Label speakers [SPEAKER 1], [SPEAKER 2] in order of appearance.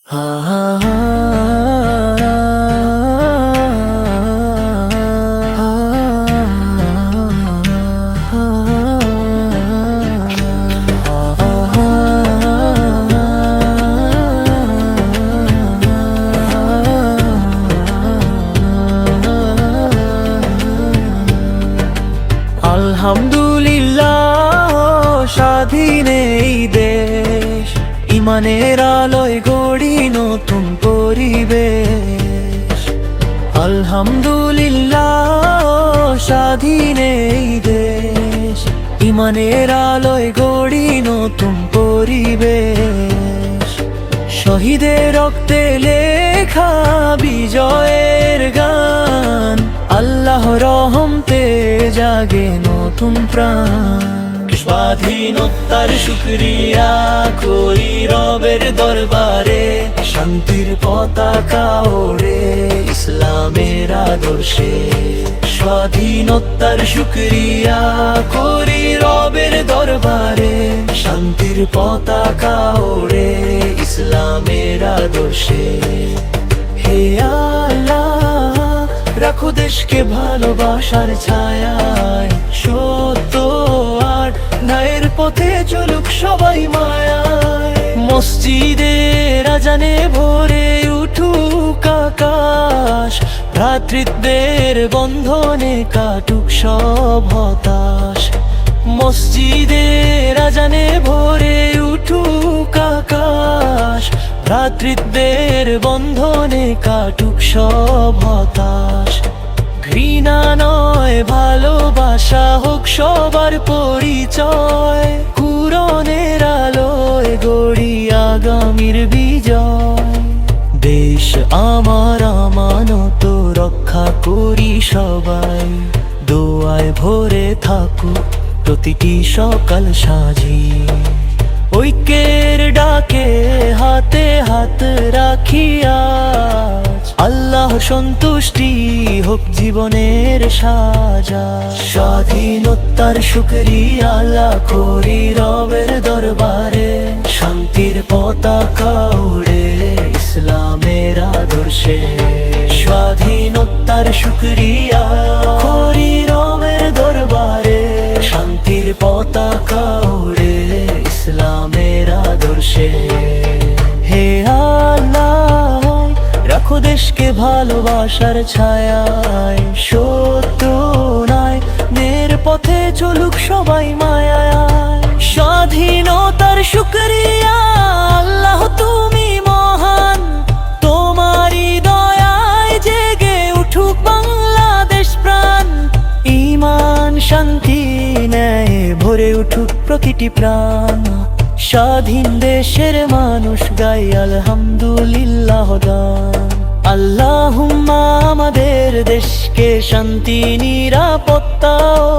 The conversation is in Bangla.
[SPEAKER 1] আলহামদুলিল্লাহ, স্বাধীন এই দেশ, ইমানের আলোয় গড়ি নতুন পরিবেশ। আলহামদুলিল্লাহ, স্বাধীন এই দেশ, ইমানের আলোয় গড়ি নতুন পরিবেশ। শহীদের রক্তে লেখা বিজয়ের গান, আল্লাহ রহমতে জাগে নতুন প্রাণ। স্বাধীনতার শুকরিয়া করি রবের দরবারে, শান্তির পতাকা ওড়ে ইসলামের আদর্শে। স্বাধীনতার শুকরিয়া করি রবের দরবারে, শান্তির পতাকা ওড়ে ইসলামের আদর্শে। হে আল্লাহ, রাখো দেশকে ভালোবাসার ছায়ায়, সত্য আর ন্যায়ের পথে চলুক সবাই মায়ায়। মসজিদের আজানে ভরে উঠুক আকাশ, ভ্রাতৃত্বের বন্ধনে কাটুক সব হতাশ। মসজিদের আজানে ভরে উঠুক আকাশ, ভ্রাতৃত্বের বন্ধনে কাটুক সব হতাশ। ঘৃণা নয় ভালোবাসা হোক সবার পরিচয়, কুরআনের আলোয় গড়ি আগামীর বিজয়। দেশ আমার আমানত, রক্ষা করি সবাই, দোয়ায় ভরে থাকুক প্রতিটি সকাল সাজি। ঐক্যের ডাকে হাতে হাত রাখি আজ, আল্লাহ সন্তুষ্টি হোক জীবনের সাজা। স্বাধীনতার শুকরিয়া করি রবের দরবারে, শান্তির পতাকা উড়ে ইসলামের আদর্শে। স্বাধীনতার শুকরিয়া করি রবের দরবারে, শান্তির পতাকা উড়ে ইসলামের আদর্শে। হে আল্লাহ, রাখো দেশকে ভালোবাসার ছায়ায়, সত্য নাই ন্যায়ের পথে চলুক সবাই মায়ায়। স্বাধীনতার শুকরিয়া আল্লাহ, তুমি মহান, তোমারই দয়ায় জেগে উঠুক বাংলাদেশ প্রাণ। ঈমান শান্তি ন্যায় ভরে উঠুক প্রতিটি প্রাণ, স্বাধীন দেশের মানুষ গাই আলহামদুলিল্লাহ গান। আল্লাহুম্মা আমাদের দেশকে শান্তি নিরাপত্তা ও